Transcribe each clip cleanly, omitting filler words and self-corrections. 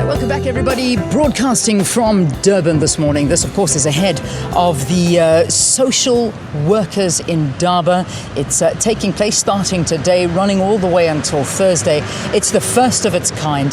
Hi, welcome back everybody. Broadcasting from Durban this morning. This of course is ahead of the social workers in Indaba. It's taking place starting today, running all the way until Thursday. It's the first of its kind.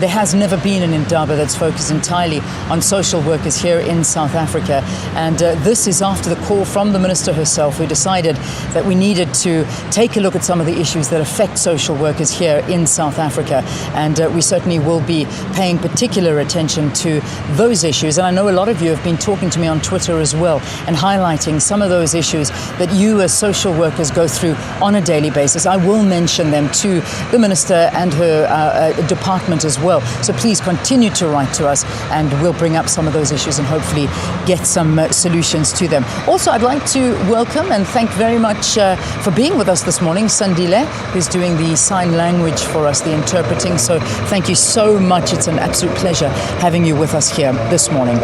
There has never been an Indaba that's focused entirely on social workers here in South Africa. And this is after the call from the minister herself, who decided that we needed to take a look at some of the issues that affect social workers here in South Africa. And we certainly will be paying particular attention to those issues. And I know a lot of you have been talking to me on Twitter as well and highlighting some of those issues that you as social workers go through on a daily basis. I will mention them to the minister and her department as well. So please continue to write to us and we'll bring up some of those issues and hopefully get some solutions to them. Also, I'd like to welcome and thank very much for being with us this morning, Sandile, who's doing the sign language for us, the interpreting. So thank you so much. It's an absolute pleasure having you with us here this morning.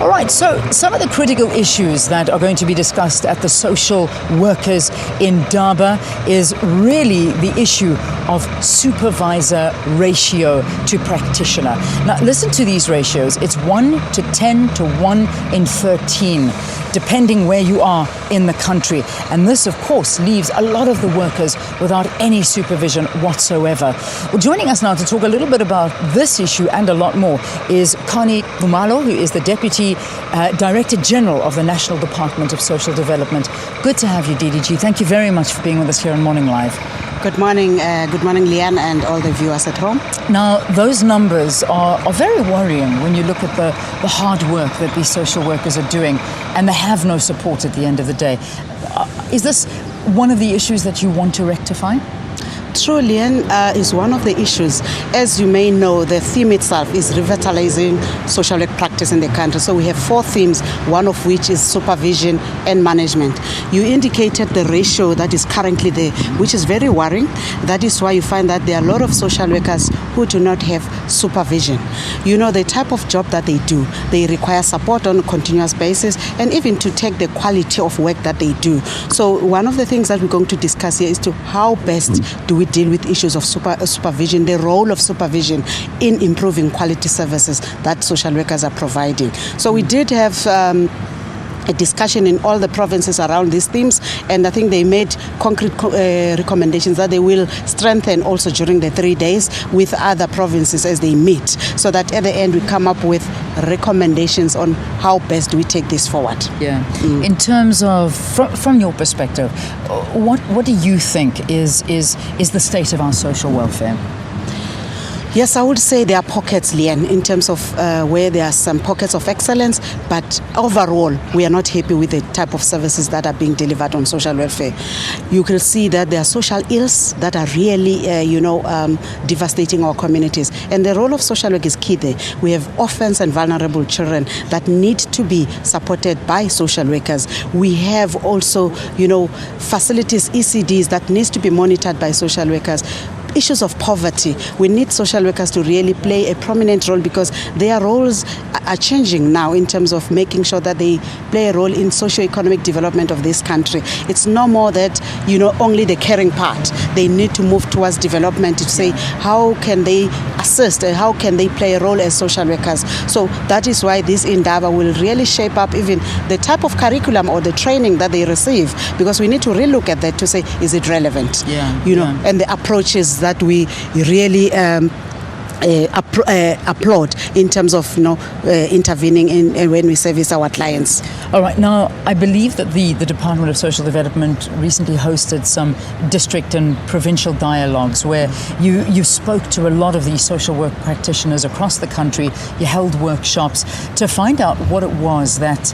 All right, so some of the critical issues that are going to be discussed at the social workers in Indaba is really the issue of supervisor ratio to practitioner. Now, listen to these ratios. It's 1 to 10 to 1 in 13, depending where you are in the country. And this, of course, leaves a lot of the workers without any supervision whatsoever. Well, joining us now to talk a little bit about this issue and a lot more is Conny Nxumalo, who is the Deputy Director General of the National Department of Social Development. Good to have you, DDG. Thank you very much for being with us here on Morning Live. Good morning, Leanne, and all the viewers at home. Now, those numbers are very worrying when you look at the hard work that these social workers are doing, and they have no support at the end of the day. Is this one of the issues that you want to rectify? True, Leanne, is one of the issues. As you may know, the theme itself is revitalizing social work practice in the country. So we have 4 themes, one of which is supervision and management. You indicated the ratio that is currently there, which is very worrying. That is why you find that there are a lot of social workers who do not have supervision. You know, the type of job that they do, they require support on a continuous basis and even to take the quality of work that they do. So one of the things that we're going to discuss here is to how best do we deal with issues of supervision, the role of supervision in improving quality services that social workers are providing. So we did have a discussion in all the provinces around these themes, and I think they made concrete recommendations that they will strengthen also during the 3 days with other provinces as they meet, so that at the end we come up with recommendations on how best we take this forward. Yeah. In terms of, from your perspective, what do you think is the state of our social welfare? Yes, I would say there are pockets, Leanne, in terms of where there are some pockets of excellence, but overall, we are not happy with the type of services that are being delivered on social welfare. You can see that there are social ills that are really, devastating our communities. And the role of social work is key there. We have orphans and vulnerable children that need to be supported by social workers. We have also, facilities, ECDs that needs to be monitored by social workers. Issues of poverty, we need social workers to really play a prominent role because their roles are changing now in terms of making sure that they play a role in socio-economic development of this country. It's no more that, only the caring part. They need to move towards development to say how can they assist and how can they play a role as social workers. So that is why this Indaba will really shape up even the type of curriculum or the training that they receive, because we need to relook at that to say, is it relevant? And the approaches that we really applaud in terms of intervening in when we service our clients. All right. Now, I believe that the Department of Social Development recently hosted some district and provincial dialogues where you spoke to a lot of these social work practitioners across the country. You held workshops to find out what it was that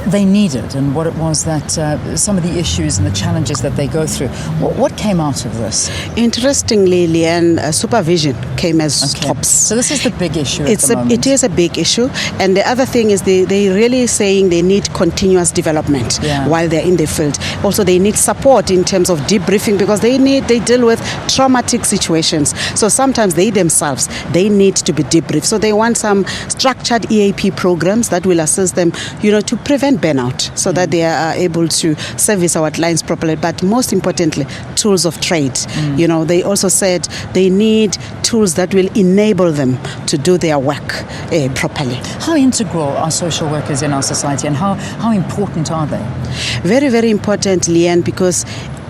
they needed and what it was that some of the issues and the challenges that they go through. What came out of this? Interestingly, Leanne, supervision came as tops. So this is the big issue It is a big issue. And the other thing is they really saying they need continuous development while they're in the field. Also, they need support in terms of debriefing because they deal with traumatic situations. So sometimes they themselves, they need to be debriefed. So they want some structured EAP programs that will assist them, to prevent burnout so that they are able to service our clients properly. But most importantly, tools of trade. You know, they also said they need tools that will enable them to do their work properly. How integral are social workers in our society, and how important are they? Very, very important, Leanne, because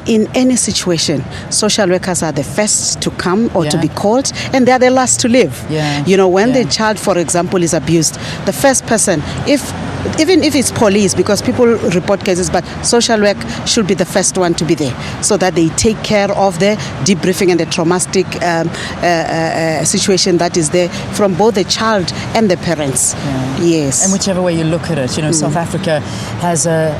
in any situation, social workers are the first to come or to be called, and they are the last to leave. You know, when the child, for example, is abused, the first person, even if it's police, because people report cases, but social work should be the first one to be there so that they take care of the debriefing and the traumatic situation that is there from both the child and the parents. Yes. And whichever way you look at it, you know, South Africa has a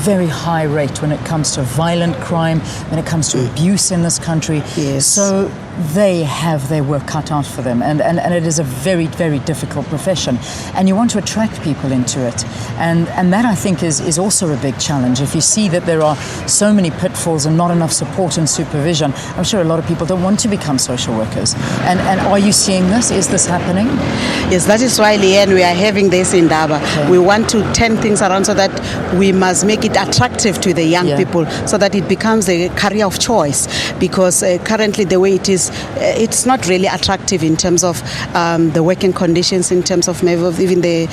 very high rate when it comes to violent crime, when it comes to abuse in this country. Yes. So they have their work cut out for them, and it is a very, very difficult profession, and you want to attract people into it, and that, I think, is also a big challenge. If you see that there are so many pitfalls and not enough support and supervision, I'm sure a lot of people don't want to become social workers. And are you seeing this? Is this happening? Yes, that is why, Leanne, we are having this in Daba. We want to turn things around so that we must make it attractive to the young people so that it becomes a career of choice, because currently the way it is, it's not really attractive in terms of the working conditions, in terms of maybe even the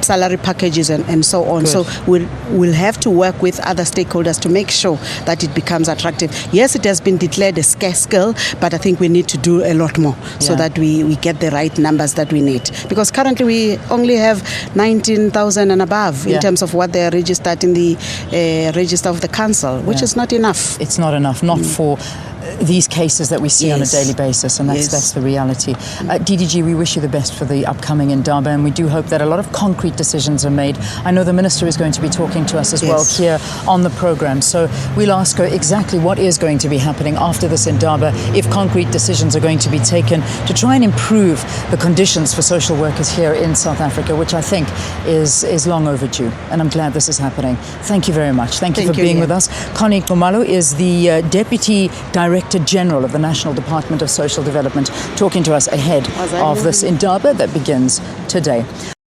salary packages and so on. So we'll have to work with other stakeholders to make sure that it becomes attractive. Yes, it has been declared a scarce skill, but I think we need to do a lot more so that we get the right numbers that we need. Because currently we only have 19,000 and above in terms of what they are registered in the register of the council, which is not enough. It's not enough, not for these cases that we see on a daily basis, and that's the reality. DDG, we wish you the best for the upcoming Indaba, and we do hope that a lot of concrete decisions are made. I know the Minister is going to be talking to us as well here on the programme, so we'll ask her exactly what is going to be happening after this Indaba, if concrete decisions are going to be taken to try and improve the conditions for social workers here in South Africa, which I think is long overdue, and I'm glad this is happening. Thank you very much. Thank you for being with us. Conny Nxumalo is the Deputy Director General of the National Department of Social Development, talking to us ahead of this Indaba that begins today.